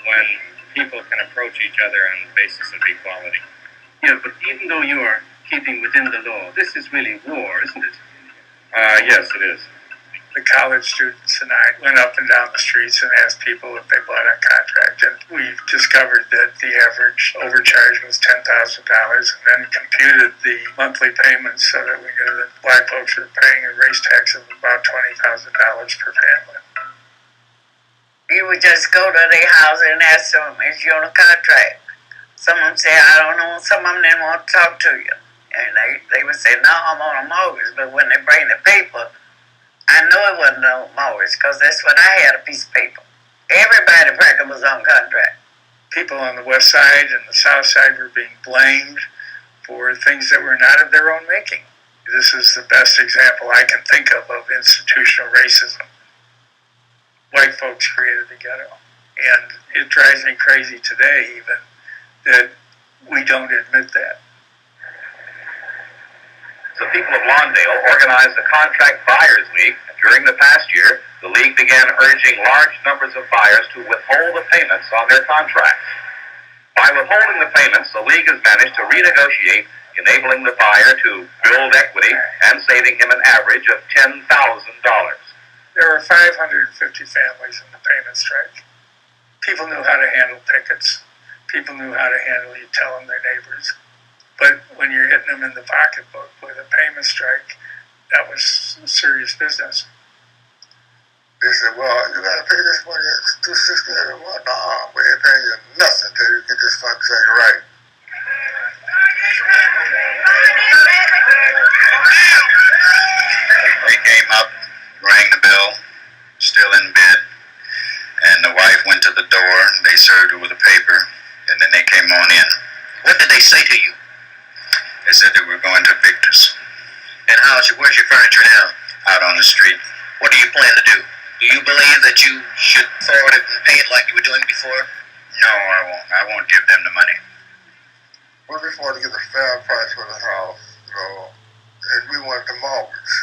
when people can approach each other on the basis of equality. Yeah, but even though you are keeping within the law, this is really war, isn't it? Yes, it is. The college students and I went up and down the streets and asked people if they bought a contract, and we've discovered that the average overcharge was $10,000, and then computed the monthly payments so that we knew that black folks were paying a race tax of about $20,000 per family. You would just go to their house and ask them, is you on a contract? Some of them say, I don't know. Some of them didn't want to talk to you. And they would say, no, I'm on a mortgage. But when they bring the paper, I know it wasn't no mortgage because that's what I had, a piece of paper. Everybody reckon was on contract. People on the west side and the south side were being blamed for things that were not of their own making. This is the best example I can think of institutional racism. White folks created the ghetto. And it drives me crazy today even that we don't admit that. The people of Lawndale organized the Contract Buyers League. During the past year, the league began urging large numbers of buyers to withhold the payments on their contracts. By withholding the payments, the league has managed to renegotiate, enabling the buyer to build equity and saving him an average of $10,000. There were 550 families in the payment strike. People knew how to handle pickets. People knew how to handle you telling their neighbors. But when you're hitting them in the pocketbook with a payment strike, that was serious business. They said, well, you got to pay this money, it's $260 every month. No, we ain't paying you nothing until you get this contract right. They came up, rang the bell, still in bed, and the wife went to the door. They served her with a paper, and then they came on in. What did they say to you? They said they were going to evict us. And where's your furniture now? Out on the street. What do you plan to do? Do you believe that you should forward it and pay it like you were doing before? No, I won't. I won't give them the money. We just wanted to get a fair price for the house, and we wanted the mortgage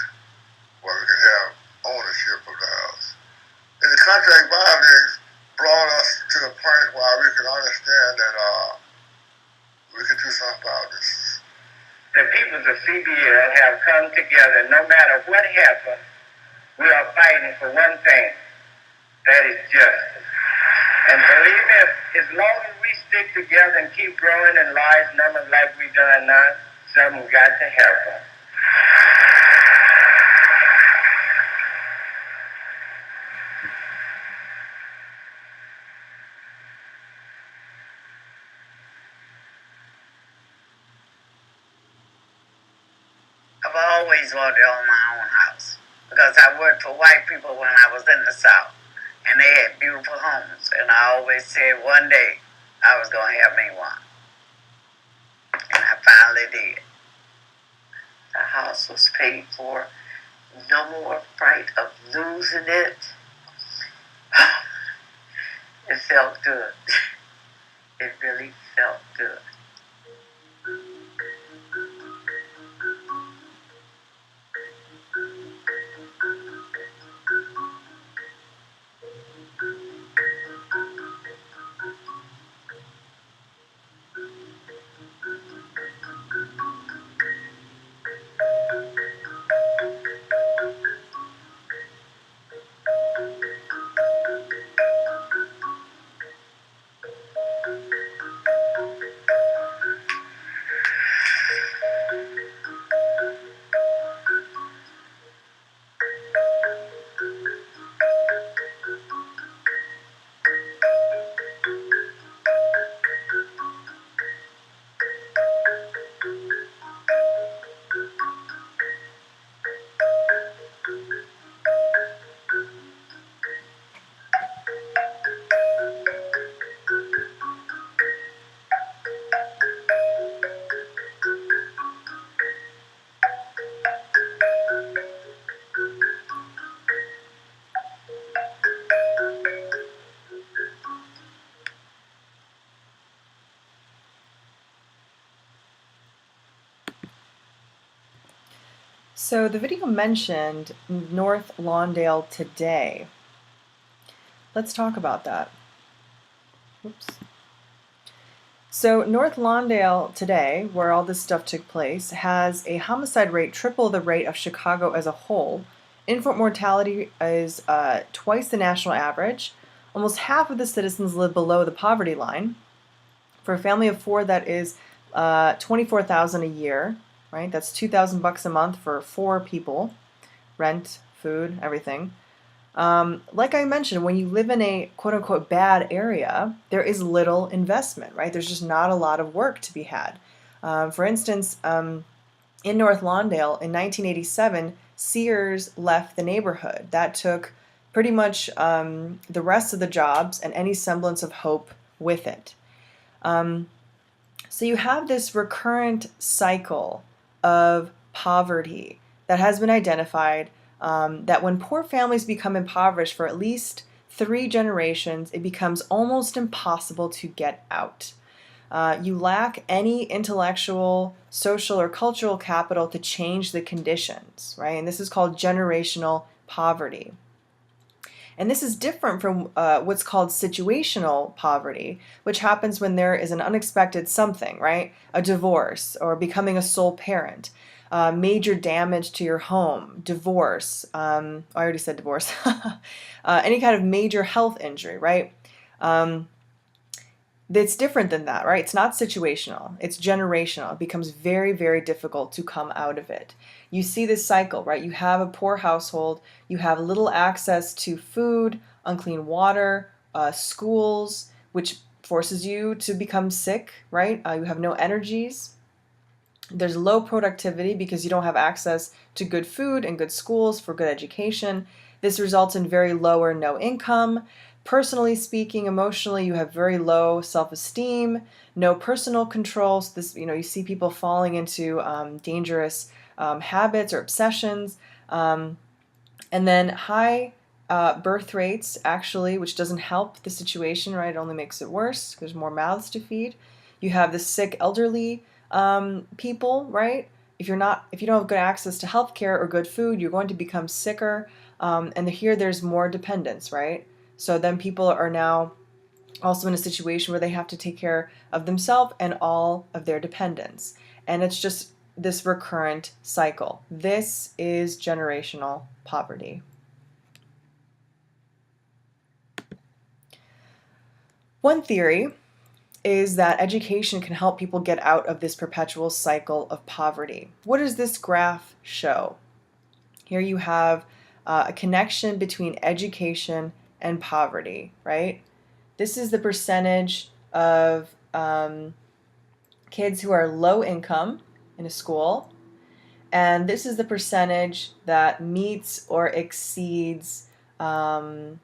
where we could have ownership of the house. And the contract buyers brought us to the point where we could understand that we could do something about this. The people of CBL have come together. No matter what happens, we are fighting for one thing. That is justice. And believe me, as long as we stick together and keep growing in large numbers like we've done now, something's got to happen. I've always wanted to own my own house because I worked for white people when I was in the South, and they had beautiful homes, and I always said one day I was going to have me one, and I finally did. The house was paid for. No more fright of losing it. It felt good. It really felt good. So the video mentioned North Lawndale today. Let's talk about that. Oops. So North Lawndale today, where all this stuff took place, has a homicide rate triple the rate of Chicago as a whole. Infant mortality is twice the national average. Almost half of the citizens live below the poverty line. For a family of four, that is $24,000 a year, right? That's $2,000 a month for 4 people. Rent, food, everything. Like I mentioned, when you live in a quote-unquote bad area, there is little investment, right? There's just not a lot of work to be had. For instance, in North Lawndale in 1987, Sears left the neighborhood. That took pretty much the rest of the jobs and any semblance of hope with it. So you have this recurrent cycle of poverty that has been identified, that when poor families become impoverished for at least 3 generations, it becomes almost impossible to get out. You lack any intellectual, social, or cultural capital to change the conditions, right? And this is called generational poverty. And this is different from what's called situational poverty, which happens when there is an unexpected something, right? A divorce or becoming a sole parent, major damage to your home, divorce. I already said divorce. Any kind of major health injury, right? It's different than that, right? It's not situational, it's generational. It becomes very, very difficult to come out of it. You see this cycle, right? You have a poor household, you have little access to food, unclean water, schools, which forces you to become sick, right? You have no energies. There's low productivity because you don't have access to good food and good schools for good education. This results in very low or no income. Personally speaking, emotionally, you have very low self-esteem, no personal control. So this, you see people falling into dangerous habits or obsessions, and then high birth rates, actually, which doesn't help the situation, right? It only makes it worse. There's more mouths to feed. You have the sick elderly people, right? If you don't have good access to healthcare or good food, you're going to become sicker. And here there's more dependence, right? So then people are now also in a situation where they have to take care of themselves and all of their dependents. And it's just this recurrent cycle. This is generational poverty. One theory is that education can help people get out of this perpetual cycle of poverty. What does this graph show? Here you have a connection between education and poverty, right? This is the percentage of kids who are low income in a school, and this is the percentage that meets or exceeds the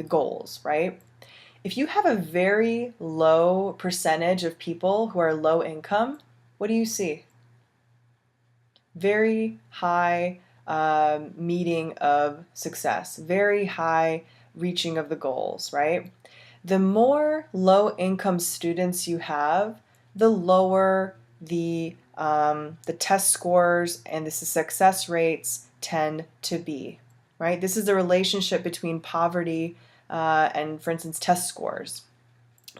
goals, right? If you have a very low percentage of people who are low income, what do you see? Very high meeting of success, very high reaching of the goals, right? The more low income students you have, the lower the test scores and the success rates tend to be, right? This is the relationship between poverty and, for instance, test scores,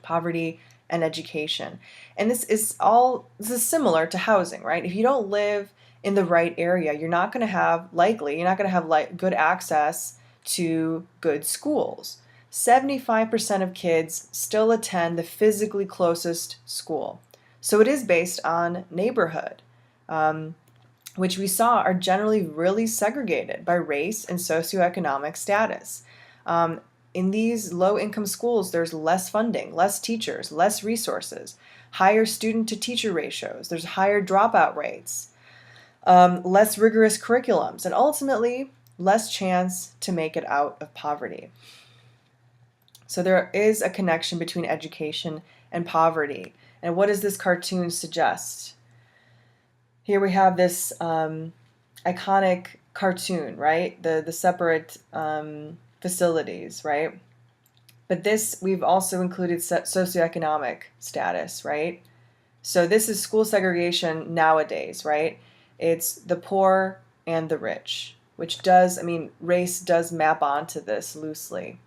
poverty and education. And this is similar to housing, right? If you don't live in the right area, you're not going to have good access to good schools. 75% of kids still attend the physically closest school. So it is based on neighborhood, which we saw are generally really segregated by race and socioeconomic status. In these low-income schools, there's less funding, less teachers, less resources, higher student-to-teacher ratios, there's higher dropout rates, less rigorous curriculums, and ultimately less chance to make it out of poverty. So there is a connection between education and poverty. And what does this cartoon suggest? Here we have this iconic cartoon, right? The separate facilities, right? But this, we've also included socioeconomic status, right? So this is school segregation nowadays, right? It's the poor and the rich, which does, race does map onto this loosely,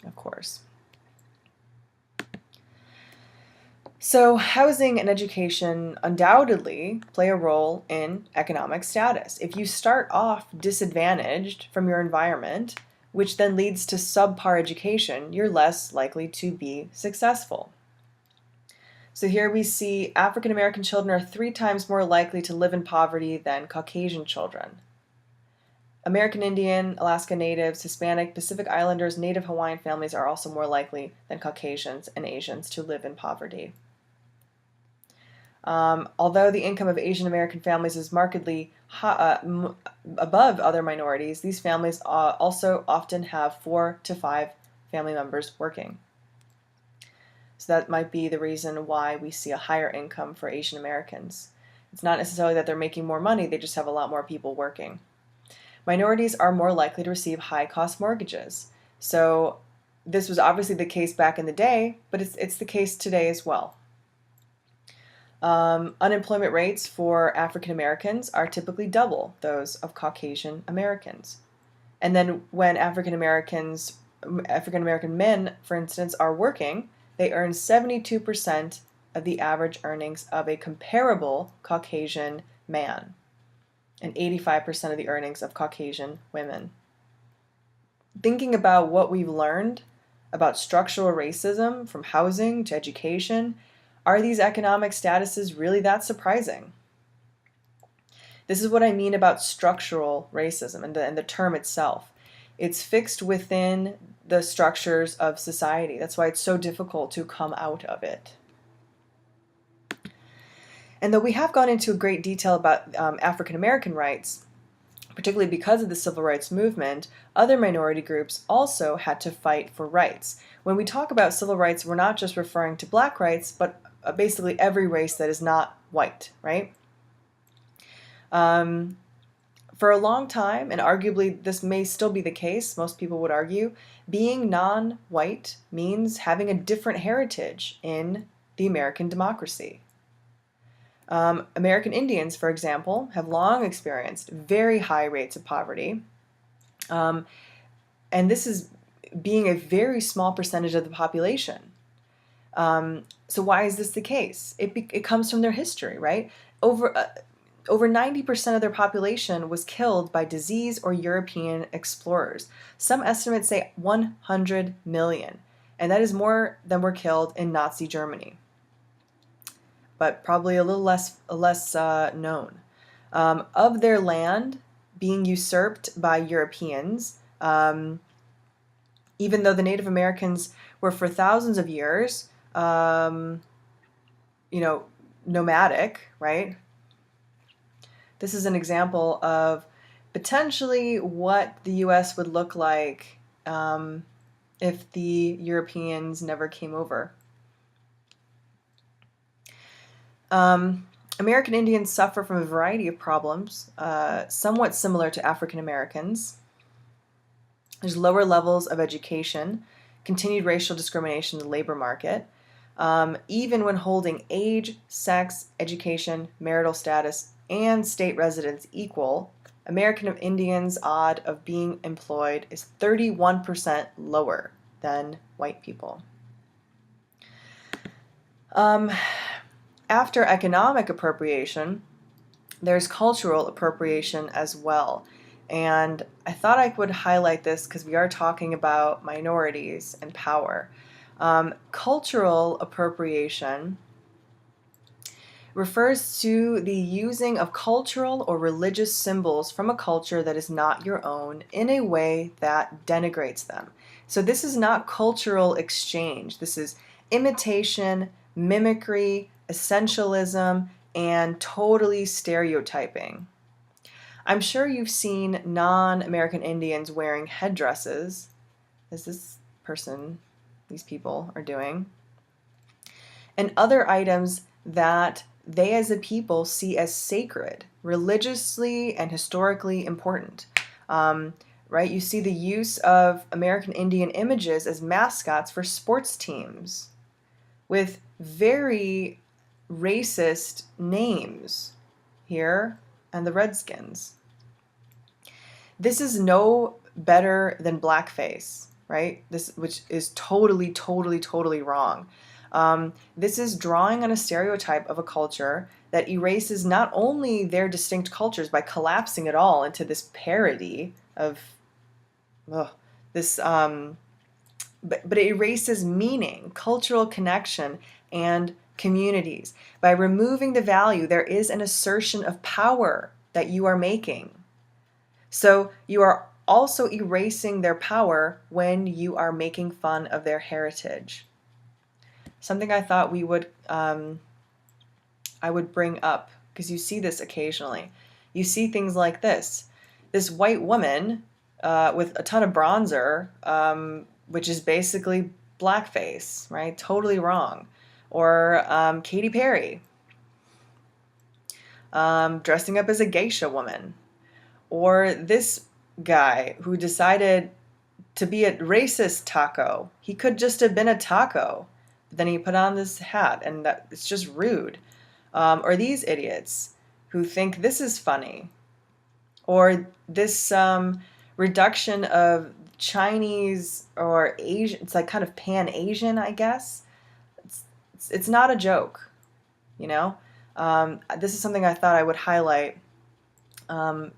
of course. So housing and education undoubtedly play a role in economic status. If you start off disadvantaged from your environment, which then leads to subpar education, you're less likely to be successful. So here we see African American children are 3 times more likely to live in poverty than Caucasian children. American Indian, Alaska Natives, Hispanic, Pacific Islanders, Native Hawaiian families are also more likely than Caucasians and Asians to live in poverty. Although the income of Asian American families is markedly above other minorities, these families also often have 4 to 5 family members working. So that might be the reason why we see a higher income for Asian Americans. It's not necessarily that they're making more money, they just have a lot more people working. Minorities are more likely to receive high-cost mortgages. So this was obviously the case back in the day, but it's the case today as well. Unemployment rates for African Americans are typically double those of Caucasian Americans. And then when African American men, for instance, are working, they earn 72% of the average earnings of a comparable Caucasian man and 85% of the earnings of Caucasian women. Thinking about what we've learned about structural racism from housing to education, are these economic statuses really that surprising? This is what I mean about structural racism and the term itself. It's fixed within the structures of society. That's why it's so difficult to come out of it. And though we have gone into great detail about African American rights, particularly because of the civil rights movement, other minority groups also had to fight for rights. When we talk about civil rights, we're not just referring to black rights, but basically every race that is not white, right? For a long time, and arguably this may still be the case, most people would argue, being non-white means having a different heritage in the American democracy. American Indians, for example, have long experienced very high rates of poverty. And this is being a very small percentage of the population. So why is this the case? It comes from their history, right? Over 90% of their population was killed by disease or European explorers. Some estimates say 100 million, and that is more than were killed in Nazi Germany, but probably a little less known. Of their land being usurped by Europeans, even though the Native Americans were for thousands of years, nomadic, right? This is an example of potentially what the U.S. would look like if the Europeans never came over. American Indians suffer from a variety of problems, somewhat similar to African Americans. There's lower levels of education, continued racial discrimination in the labor market, even when holding age, sex, education, marital status, and state residence equal. American Indians' odds of being employed is 31% lower than white people. After economic appropriation, there's cultural appropriation as well. And I thought I would highlight this because we are talking about minorities and power. Cultural appropriation refers to the using of cultural or religious symbols from a culture that is not your own in a way that denigrates them. So this is not cultural exchange. This is imitation, mimicry, essentialism, and totally stereotyping. I'm sure you've seen non-American Indians wearing headdresses, as these people are doing, and other items that they as a people see as sacred, religiously and historically important. Right? You see the use of American Indian images as mascots for sports teams with very racist names here and the Redskins. This is no better than blackface, right? Which is totally, totally, totally wrong. This is drawing on a stereotype of a culture that erases not only their distinct cultures by collapsing it all into this parody of this, but it erases meaning, cultural connection, and communities. By removing the value, there is an assertion of power that you are making. So you are also erasing their power when you are making fun of their heritage. Something I thought I would bring up, because you see this occasionally. You see things like this. This white woman with a ton of bronzer, which is basically blackface, right? Totally wrong. Or Katy Perry dressing up as a geisha woman. Or this guy who decided to be a racist taco. He could just have been a taco. But then he put on this hat, and it's just rude. Or these idiots who think this is funny. Or this reduction of Chinese or Asian, it's like kind of Pan-Asian, I guess. It's not a joke, you know? This is something I thought I would highlight,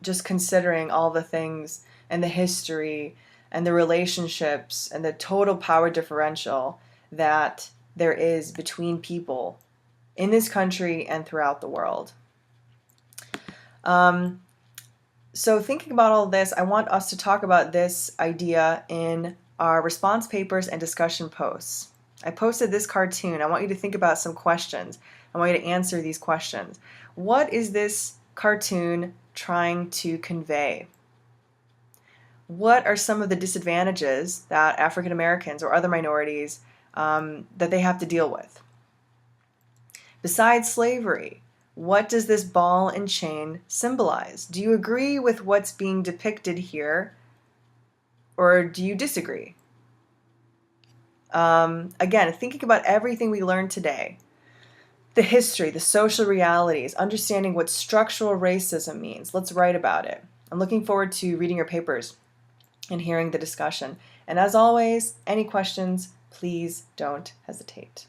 just considering all the things and the history and the relationships and the total power differential that there is between people in this country and throughout the world. So thinking about all this, I want us to talk about this idea in our response papers and discussion posts. I posted this cartoon. I want you to think about some questions. I want you to answer these questions. What is this cartoon trying to convey? What are some of the disadvantages that African Americans or other minorities that they have to deal with? Besides slavery, what does this ball and chain symbolize? Do you agree with what's being depicted here, or do you disagree? Again, thinking about everything we learned today, the history, the social realities, understanding what structural racism means. Let's write about it. I'm looking forward to reading your papers and hearing the discussion. And as always, any questions, please don't hesitate.